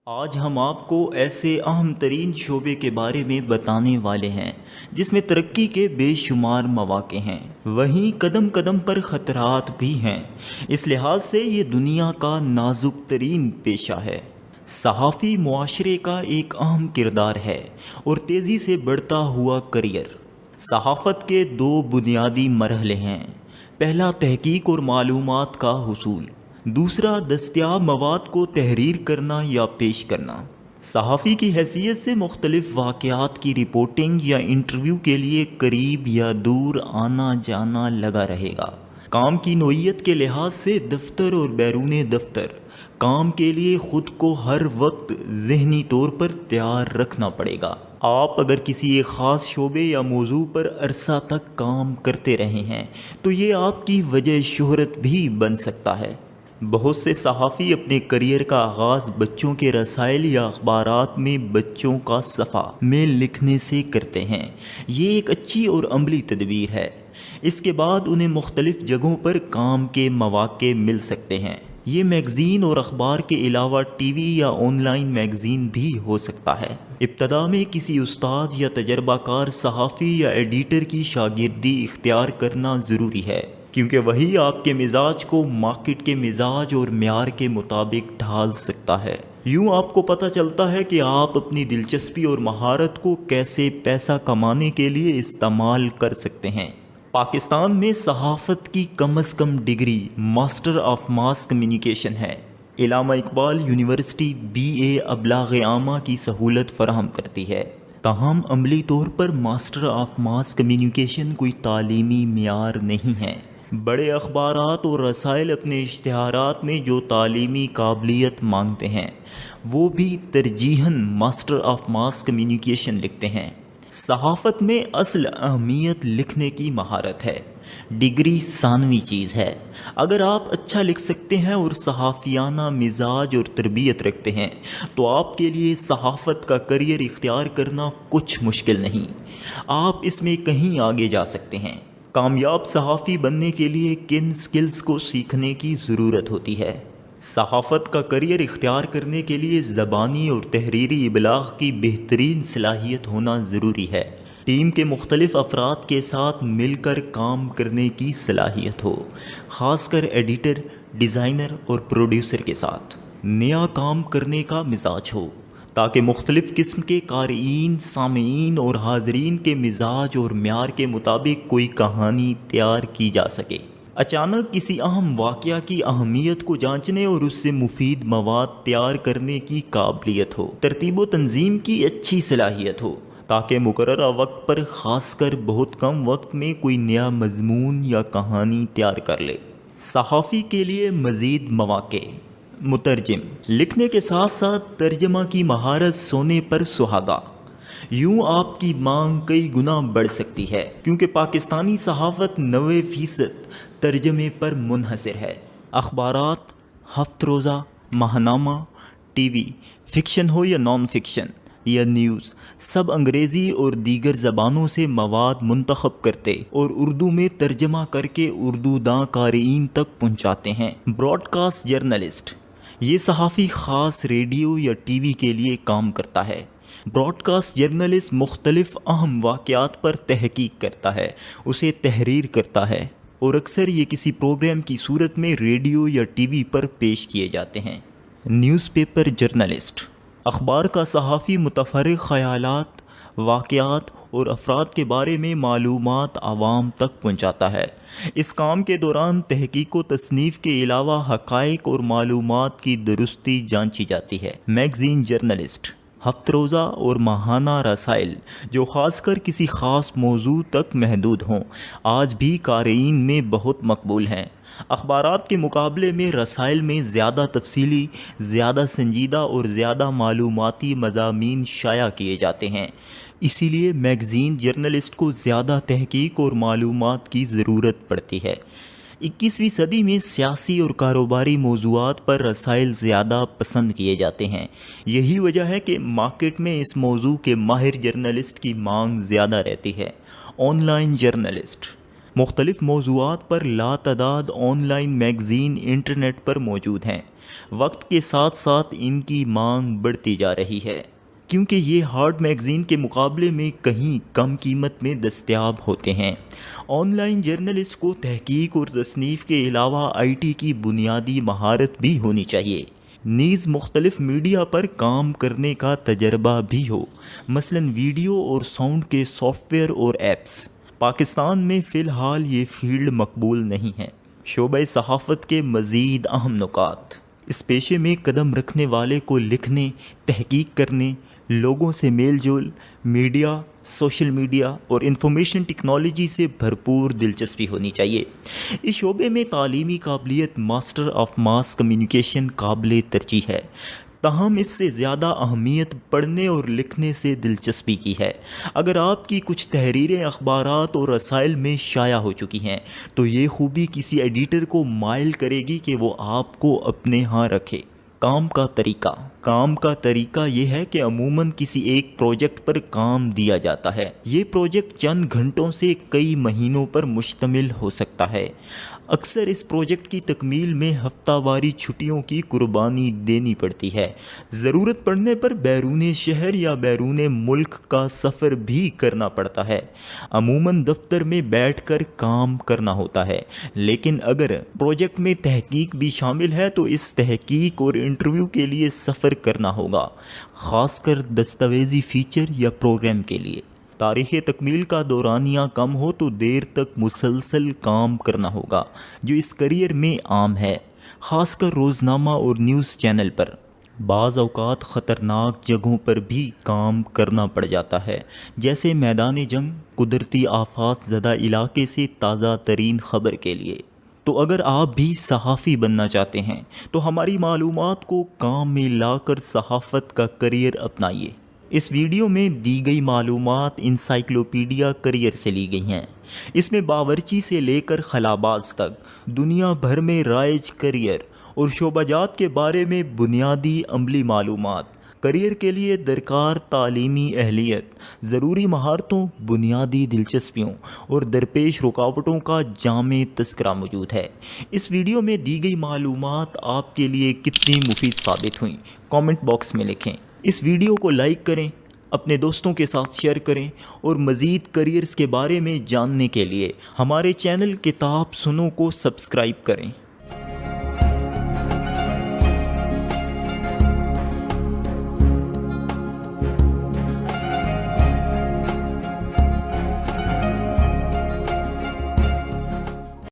آج ہم آپ کو ایسے اہم ترین شعبے کے بارے میں بتانے والے ہیں جس میں ترقی کے بے شمار مواقع ہیں، وہیں قدم قدم پر خطرات بھی ہیں۔ اس لحاظ سے یہ دنیا کا نازک ترین پیشہ ہے۔ صحافی معاشرے کا ایک اہم کردار ہے اور تیزی سے بڑھتا ہوا کریئر۔ صحافت کے دو بنیادی مرحلے ہیں: پہلا تحقیق اور معلومات کا حصول، دوسرا دستیاب مواد کو تحریر کرنا یا پیش کرنا۔ صحافی کی حیثیت سے مختلف واقعات کی رپورٹنگ یا انٹرویو کے لیے قریب یا دور آنا جانا لگا رہے گا۔ کام کی نوعیت کے لحاظ سے دفتر اور بیرون دفتر کام کے لیے خود کو ہر وقت ذہنی طور پر تیار رکھنا پڑے گا۔ آپ اگر کسی ایک خاص شعبے یا موضوع پر عرصہ تک کام کرتے رہے ہیں تو یہ آپ کی وجہ شہرت بھی بن سکتا ہے۔ بہت سے صحافی اپنے کریئر کا آغاز بچوں کے رسائل یا اخبارات میں بچوں کا صفحہ میں لکھنے سے کرتے ہیں۔ یہ ایک اچھی اور عملی تدبیر ہے۔ اس کے بعد انہیں مختلف جگہوں پر کام کے مواقع مل سکتے ہیں۔ یہ میگزین اور اخبار کے علاوہ ٹی وی یا آن لائن میگزین بھی ہو سکتا ہے۔ ابتدا میں کسی استاد یا تجربہ کار صحافی یا ایڈیٹر کی شاگردی اختیار کرنا ضروری ہے، کیونکہ وہی آپ کے مزاج کو مارکیٹ کے مزاج اور معیار کے مطابق ڈھال سکتا ہے۔ یوں آپ کو پتہ چلتا ہے کہ آپ اپنی دلچسپی اور مہارت کو کیسے پیسہ کمانے کے لیے استعمال کر سکتے ہیں۔ پاکستان میں صحافت کی کم از کم degree master of mass communication ہے۔ علامہ اقبال یونیورسٹی BA ابلاغ عامہ کی سہولت فراہم کرتی ہے، تاہم عملی طور پر ماسٹر آف ماس کمیونیکیشن کوئی تعلیمی معیار نہیں ہے۔ بڑے اخبارات اور رسائل اپنے اشتہارات میں جو تعلیمی قابلیت مانگتے ہیں وہ بھی ترجیحاً ماسٹر آف ماس کمیونیکیشن لکھتے ہیں۔ صحافت میں اصل اہمیت لکھنے کی مہارت ہے، ڈگری ثانوی چیز ہے۔ اگر آپ اچھا لکھ سکتے ہیں اور صحافیانہ مزاج اور تربیت رکھتے ہیں تو آپ کے لیے صحافت کا کریئر اختیار کرنا کچھ مشکل نہیں۔ آپ اس میں کہیں آگے جا سکتے ہیں۔ کامیاب صحافی بننے کے لیے کن سکلز کو سیکھنے کی ضرورت ہوتی ہے؟ صحافت کا کریئر اختیار کرنے کے لیے زبانی اور تحریری ابلاغ کی بہترین صلاحیت ہونا ضروری ہے۔ ٹیم کے مختلف افراد کے ساتھ مل کر کام کرنے کی صلاحیت ہو، خاص کر ایڈیٹر، ڈیزائنر اور پروڈیوسر کے ساتھ نیا کام کرنے کا مزاج ہو، تاکہ مختلف قسم کے قارئین، سامعین اور حاضرین کے مزاج اور معیار کے مطابق کوئی کہانی تیار کی جا سکے۔ اچانک کسی اہم واقعہ کی اہمیت کو جانچنے اور اس سے مفید مواد تیار کرنے کی قابلیت ہو، ترتیب و تنظیم کی اچھی صلاحیت ہو، تاکہ مقررہ وقت پر، خاص کر بہت کم وقت میں، کوئی نیا مضمون یا کہانی تیار کر لے۔ صحافی کے لیے مزید مواقع: مترجم، لکھنے کے ساتھ ساتھ ترجمہ کی مہارت سونے پر سہاگا۔ یوں آپ کی مانگ کئی گنا بڑھ سکتی ہے، کیونکہ پاکستانی صحافت 90% ترجمے پر منحصر ہے۔ اخبارات، ہفتہ روزہ، ماہنامہ، ٹی وی، فکشن ہو یا نان فکشن یا نیوز، سب انگریزی اور دیگر زبانوں سے مواد منتخب کرتے اور اردو میں ترجمہ کر کے اردو داں قارئین تک پہنچاتے ہیں۔ براڈ کاسٹ جرنلسٹ، یہ صحافی خاص ریڈیو یا ٹی وی کے لیے کام کرتا ہے۔ براڈ کاسٹ جرنلسٹ مختلف اہم واقعات پر تحقیق کرتا ہے، اسے تحریر کرتا ہے، اور اکثر یہ کسی پروگرام کی صورت میں ریڈیو یا ٹی وی پر پیش کیے جاتے ہیں۔ نیوز پیپر جرنلسٹ، اخبار کا صحافی متفرق خیالات، واقعات اور افراد کے بارے میں معلومات عوام تک پہنچاتا ہے۔ اس کام کے دوران تحقیق و تصنیف کے علاوہ حقائق اور معلومات کی درستی جانچی جاتی ہے۔ میگزین جرنلسٹ، ہفتہ روزہ اور ماہانہ رسائل جو خاص کر کسی خاص موضوع تک محدود ہوں، آج بھی قارئین میں بہت مقبول ہیں۔ اخبارات کے مقابلے میں رسائل میں زیادہ تفصیلی، زیادہ سنجیدہ اور زیادہ معلوماتی مضامین شائع کیے جاتے ہیں، اسی لیے میگزین جرنلسٹ کو زیادہ تحقیق اور معلومات کی ضرورت پڑتی ہے۔ 21ویں صدی میں سیاسی اور کاروباری موضوعات پر رسائل زیادہ پسند کیے جاتے ہیں۔ یہی وجہ ہے کہ مارکیٹ میں اس موضوع کے ماہر جرنلسٹ کی مانگ زیادہ رہتی ہے۔ آن لائن جرنلسٹ، مختلف موضوعات پر لاتعداد آن لائن میگزین انٹرنیٹ پر موجود ہیں۔ وقت کے ساتھ ساتھ ان کی مانگ بڑھتی جا رہی ہے، کیونکہ یہ ہارڈ میگزین کے مقابلے میں کہیں کم قیمت میں دستیاب ہوتے ہیں۔ آن لائن جرنلسٹ کو تحقیق اور تصنیف کے علاوہ IT کی بنیادی مہارت بھی ہونی چاہیے، نیز مختلف میڈیا پر کام کرنے کا تجربہ بھی ہو، مثلا ویڈیو اور ساؤنڈ کے سافٹ ویئر اور ایپس۔ پاکستان میں فی الحال یہ فیلڈ مقبول نہیں ہے۔ شعبہ صحافت کے مزید اہم نکات: اس پیشے میں قدم رکھنے والے کو لکھنے، تحقیق کرنے، لوگوں سے میل جول، میڈیا، سوشل میڈیا اور انفارمیشن ٹیکنالوجی سے بھرپور دلچسپی ہونی چاہیے۔ اس شعبے میں تعلیمی قابلیت ماسٹر آف ماس کمیونیکیشن قابل ترجیح ہے، تاہم اس سے زیادہ اہمیت پڑھنے اور لکھنے سے دلچسپی کی ہے۔ اگر آپ کی کچھ تحریریں اخبارات اور رسائل میں شائع ہو چکی ہیں تو یہ خوبی کسی ایڈیٹر کو مائل کرے گی کہ وہ آپ کو اپنے ہاں رکھے۔ کام کا طریقہ یہ ہے کہ عموماً کسی ایک پروجیکٹ پر کام دیا جاتا ہے۔ یہ پروجیکٹ چند گھنٹوں سے کئی مہینوں پر مشتمل ہو سکتا ہے۔ اکثر اس پروجیکٹ کی تکمیل میں ہفتہ واری چھٹیوں کی قربانی دینی پڑتی ہے۔ ضرورت پڑنے پر بیرون شہر یا بیرون ملک کا سفر بھی کرنا پڑتا ہے۔ عموماً دفتر میں بیٹھ کر کام کرنا ہوتا ہے، لیکن اگر پروجیکٹ میں تحقیق بھی شامل ہے تو اس تحقیق اور انٹرویو کے لیے سفر کرنا ہوگا، خاص کر دستاویزی فیچر یا پروگرام کے لیے۔ تاریخ تکمیل کا دورانیہ کم ہو تو دیر تک مسلسل کام کرنا ہوگا، جو اس کیریئر میں عام ہے، خاص کر روزنامہ اور نیوز چینل پر۔ بعض اوقات خطرناک جگہوں پر بھی کام کرنا پڑ جاتا ہے، جیسے میدان جنگ، قدرتی آفات زدہ علاقے سے تازہ ترین خبر کے لیے۔ تو اگر آپ بھی صحافی بننا چاہتے ہیں تو ہماری معلومات کو کام میں لا کر صحافت کا کیریئر اپنائیے۔ اس ویڈیو میں دی گئی معلومات انسائکلوپیڈیا کیریئر سے لی گئی ہیں۔ اس میں باورچی سے لے کر خلاباز تک دنیا بھر میں رائج کیریئر اور شعبہ جات کے بارے میں بنیادی عملی معلومات، کیریئر کے لیے درکار تعلیمی اہلیت، ضروری مہارتوں، بنیادی دلچسپیوں اور درپیش رکاوٹوں کا جامع تذکرہ موجود ہے۔ اس ویڈیو میں دی گئی معلومات آپ کے لیے کتنی مفید ثابت ہوئیں، کامنٹ باکس میں لکھیں۔ اس ویڈیو کو لائک کریں، اپنے دوستوں کے ساتھ شیئر کریں اور مزید کیریئرز کے بارے میں جاننے کے لیے ہمارے چینل کتاب سنو کو سبسکرائب کریں۔